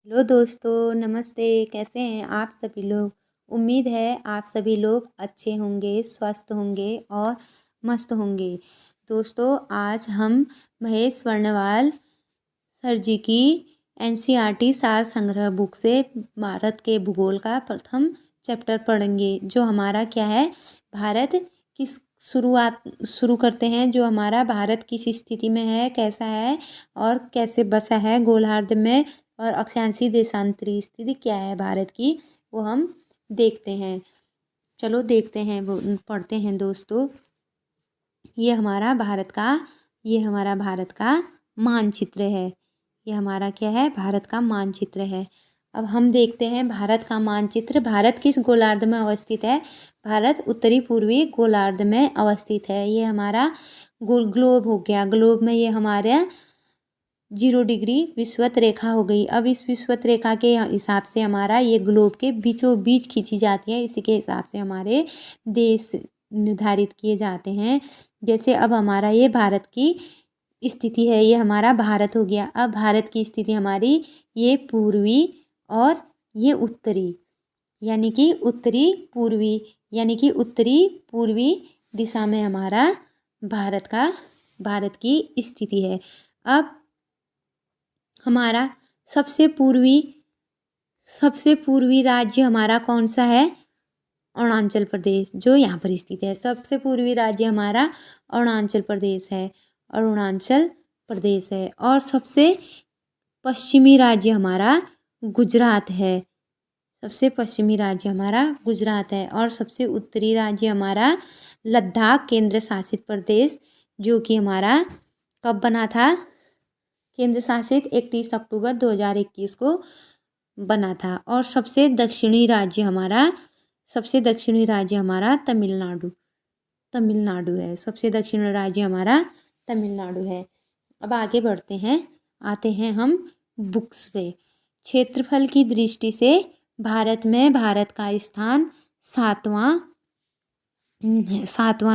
Hello दोस्तों, नमस्ते। कैसे हैं आप सभी लोग। उम्मीद है आप सभी लोग अच्छे होंगे, स्वस्थ होंगे और मस्त होंगे। दोस्तों, आज हम महेश वर्णवाल सर जी की एनसीईआरटी सार संग्रह बुक से भारत के भूगोल का प्रथम चैप्टर पढ़ेंगे, जो हमारा क्या है, भारत किस शुरुआत शुरू करते हैं। जो हमारा भारत किस स्थिति में है, कैसा है और कैसे बसा है गोलार्ध में, और अक्षांशीय देशांतरी स्थिति क्या है भारत की, वो हम देखते हैं। चलो देखते हैं, वो पढ़ते हैं दोस्तों। ये हमारा भारत का मानचित्र है। ये हमारा क्या है, भारत का मानचित्र है। अब हम देखते हैं भारत का मानचित्र। भारत किस गोलार्ध में अवस्थित है। भारत उत्तरी पूर्वी गोलार्ध में अवस्थित है। ये हमारा ग्लोब हो गया। ग्लोब में ये हमारे 0 डिग्री विषुवत रेखा हो गई। अब इस विषुवत रेखा के हिसाब से हमारा ये ग्लोब के बीचों बीच खींची जाती है। इसी के हिसाब से हमारे देश निर्धारित किए जाते हैं। जैसे अब हमारा ये भारत की स्थिति है, ये हमारा भारत हो गया। अब भारत की स्थिति हमारी ये पूर्वी और ये उत्तरी, यानी कि उत्तरी पूर्वी दिशा में हमारा भारत की स्थिति है। अब हमारा सबसे पूर्वी राज्य हमारा कौन सा है, अरुणाचल प्रदेश, जो यहाँ पर स्थित है। सबसे पूर्वी राज्य हमारा अरुणाचल प्रदेश है। और सबसे पश्चिमी राज्य हमारा गुजरात है। और सबसे उत्तरी राज्य हमारा लद्दाख केंद्र शासित प्रदेश, जो कि हमारा कब बना था, केंद्र शासित 31 अक्टूबर 2021 को बना था। और सबसे दक्षिणी राज्य हमारा तमिलनाडु है। सबसे दक्षिणी राज्य हमारा तमिलनाडु है। अब आगे बढ़ते हैं, आते हैं हम बुक्स पे। क्षेत्रफल की दृष्टि से भारत में भारत का स्थान सातवां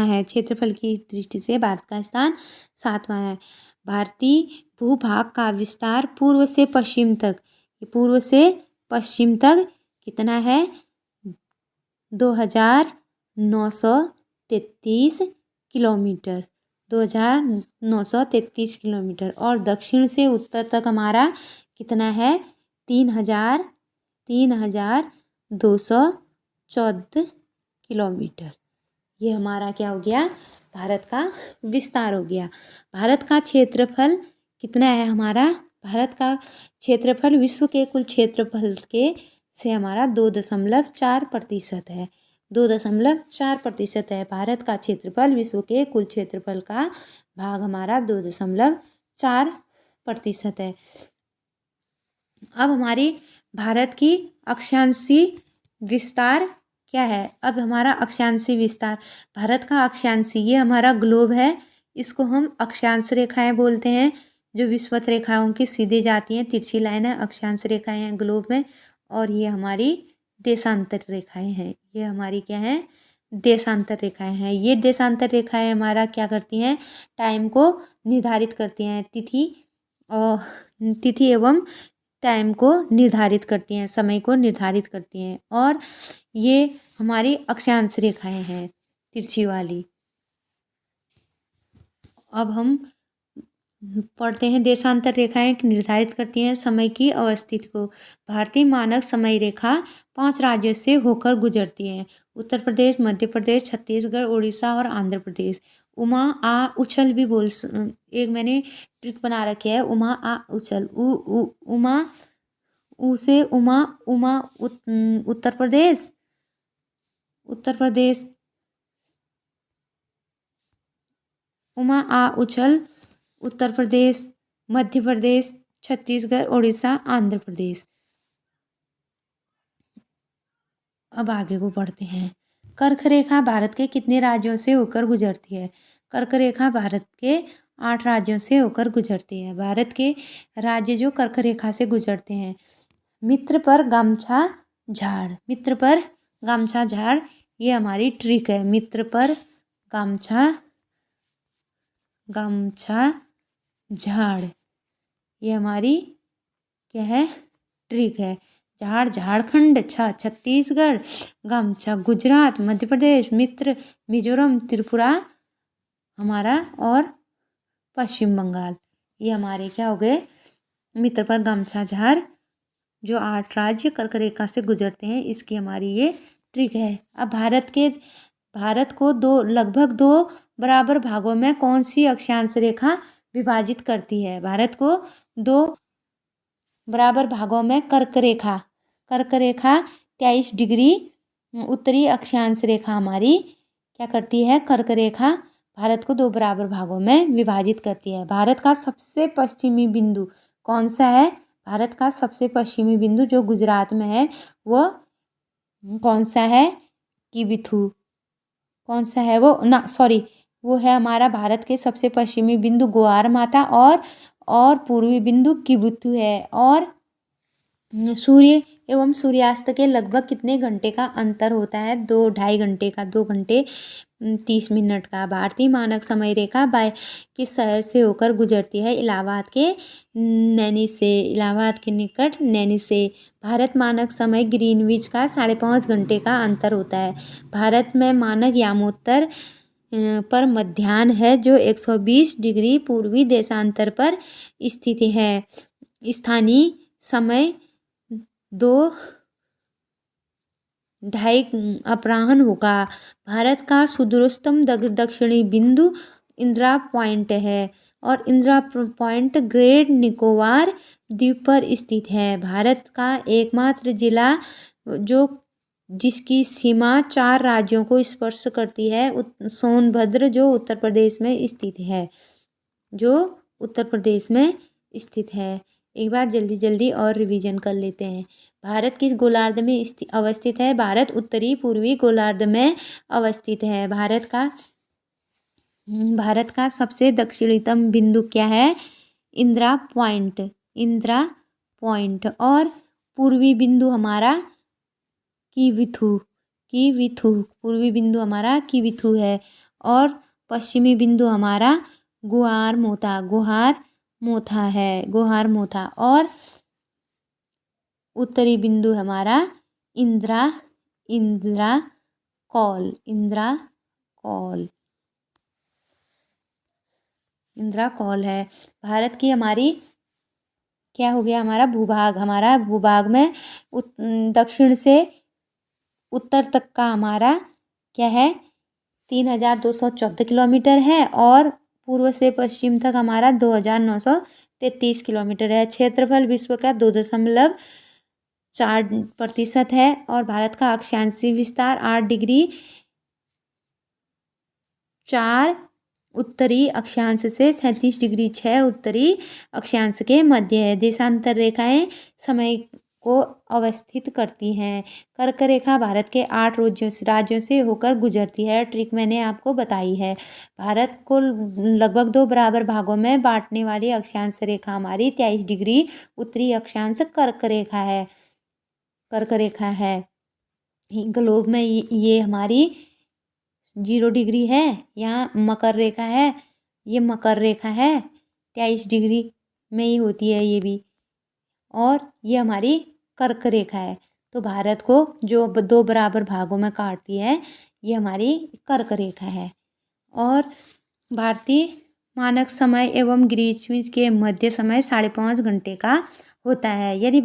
है। क्षेत्रफल की दृष्टि से भारत का स्थान 7वां है। भारतीय भूभाग का विस्तार पूर्व से पश्चिम तक कितना है, 2933 किलोमीटर। 2933 किलोमीटर। और दक्षिण से उत्तर तक हमारा कितना है, 3214 किलोमीटर। ये हमारा क्या हो गया, भारत का विस्तार हो गया। भारत का क्षेत्रफल कितना है हमारा, भारत का क्षेत्रफल विश्व के कुल क्षेत्रफल के से हमारा 2.4% है। 2.4% है भारत का क्षेत्रफल। विश्व के कुल क्षेत्रफल का भाग हमारा 2.4% है। अब हमारी भारत की अक्षांशीय विस्तार क्या है। अब हमारा अक्षांशीय विस्तार, भारत का अक्षांशीय, ये हमारा ग्लोब है, इसको हम अक्षांश रेखाएं बोलते हैं, जो विषुवत रेखाओं की सीधे जाती हैं। तिरछी लाइन है, अक्षांश रेखाएं हैं ग्लोब में। और ये हमारी देशांतर रेखाएं हैं। ये हमारी क्या है, देशांतर रेखाएं हैं। ये देशांतर रेखाएं हमारा क्या करती हैं, टाइम को निर्धारित करती हैं। तिथि एवं टाइम को निर्धारित करती हैं, समय को निर्धारित करती हैं। और ये हमारी अक्षांश रेखाएं हैं, तिरछी वाली। अब हम पढ़ते हैं, देशांतर रेखाएं निर्धारित करती हैं समय की अवस्थिति को। भारतीय मानक समय रेखा 5 राज्यों से होकर गुजरती है, उत्तर प्रदेश, मध्य प्रदेश, छत्तीसगढ़, उड़ीसा और आंध्र प्रदेश। उमा आ उछल भी बोल, एक मैंने ट्रिक बना रखी है, उमा आ उछल, उमा ऊ से उमा, उत्तर प्रदेश, उमा आ उछल उत्तर प्रदेश, मध्य प्रदेश, छत्तीसगढ़, उड़ीसा, आंध्र प्रदेश। अब आगे को पढ़ते हैं। कर्क रेखा भारत के कितने राज्यों से होकर गुजरती है। कर्क रेखा भारत के 8 राज्यों से होकर गुजरती है। भारत के राज्य जो कर्क रेखा से गुजरते हैं। मित्र पर गामछा झाड़, ये हमारी ट्रिक है। मित्र पर गामछा झाड़, ये हमारी क्या है, ट्रिक है। झाड़ झारखंड, छ छत्तीसगढ़, गम छ गुजरात, मध्य प्रदेश, मित्र मिजोरम, त्रिपुरा हमारा और पश्चिम बंगाल। ये हमारे क्या हो गए मित्र पर गमछा झार जो 8 राज्य कर्क रेखा से गुजरते हैं, इसकी हमारी ये ट्रिक है। अब भारत को लगभग दो बराबर भागों में कौन सी अक्षांश रेखा विभाजित करती है? भारत को दो बराबर भागों में कर्क रेखा 23 डिग्री उत्तरी अक्षांश रेखा हमारी क्या करती है? कर्क रेखा भारत को दो बराबर भागों में विभाजित करती है। भारत का सबसे पश्चिमी बिंदु कौन सा है? भारत का सबसे पश्चिमी बिंदु जो गुजरात में है वो कौन सा है? किबिथु। कौन सा है वो? वो है हमारा भारत के सबसे पश्चिमी बिंदु ग्वार माता और पूर्वी बिंदु किबिथु है। और सूर्य एवं सूर्यास्त के लगभग कितने घंटे का अंतर होता है? 2-2.5 घंटे का, 2 घंटे 30 मिनट का। भारतीय मानक समय रेखा किस शहर से होकर गुजरती है? इलाहाबाद के निकट नैनी से। भारत मानक समय ग्रीनविच का 5.5 घंटे का अंतर होता है। भारत में मानक यामोत्तर पर मध्याह्न है जो 120 डिग्री पूर्वी देशांतर पर स्थित है। स्थानीय समय 2:30 अपराह्न होगा। भारत का सुदूरतम दक्षिणी बिंदु इंदिरा पॉइंट है और इंदिरा पॉइंट ग्रेट निकोबार द्वीप पर स्थित है। भारत का एकमात्र जिला जिसकी सीमा 4 राज्यों को स्पर्श करती है सोनभद्र जो उत्तर प्रदेश में स्थित है। एक बार जल्दी और रिवीजन कर लेते हैं। भारत किस गोलार्ध में अवस्थित है? भारत उत्तरी पूर्वी गोलार्ध में अवस्थित है। भारत का सबसे दक्षिणतम बिंदु क्या है? इंदिरा पॉइंट और पूर्वी बिंदु हमारा किबिथु। पूर्वी बिंदु हमारा किबिथु है और पश्चिमी बिंदु हमारा गुहार मोथा और उत्तरी बिंदु हमारा इंदिरा कॉल है। भारत की हमारी क्या हो गया? हमारा भूभाग में दक्षिण से उत्तर तक का हमारा क्या है? 3214 किलोमीटर है और पूर्व से पश्चिम तक हमारा 2933 किलोमीटर है। क्षेत्रफल विश्व का 2.4% है और भारत का अक्षांशीय विस्तार 8 डिग्री 4 उत्तरी अक्षांश से 37 डिग्री 6 उत्तरी अक्षांश के मध्य है। देशांतर रेखाएं समय को अवस्थित करती हैं। कर्क रेखा भारत के 8 राज्यों से होकर गुजरती है। ट्रिक मैंने आपको बताई है। भारत को लगभग 2 बराबर भागों में बांटने वाली अक्षांश रेखा हमारी 23 डिग्री उत्तरी अक्षांश कर्क रेखा है। ग्लोब में ये हमारी 0 डिग्री है। यहाँ मकर रेखा है, ये मकर रेखा है 23 डिग्री में ही होती है ये भी, और ये हमारी कर्क रेखा है। तो भारत को जो 2 बराबर भागों में काटती है ये हमारी कर्क रेखा है। और भारतीय मानक समय एवं ग्रीनविच के मध्य समय 5.5 घंटे का होता है। यदि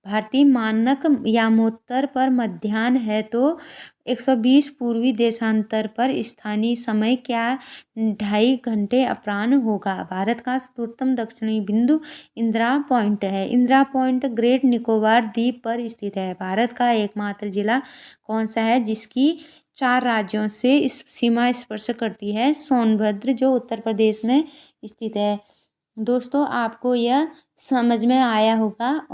भारतीय मानक यामोत्तर पर मध्याह्न है तो 120 पूर्वी देशांतर पर स्थानीय समय क्या 2.5 घंटे अपराह्न होगा। भारत का सुदूरतम दक्षिणी बिंदु इंदिरा पॉइंट है। इंदिरा पॉइंट ग्रेट निकोबार द्वीप पर स्थित है। भारत का एकमात्र जिला कौन सा है जिसकी 4 राज्यों से सीमा स्पर्श करती है? सोनभद्र जो उत्तर प्रदेश में स्थित है। दोस्तों आपको यह समझ में आया होगा।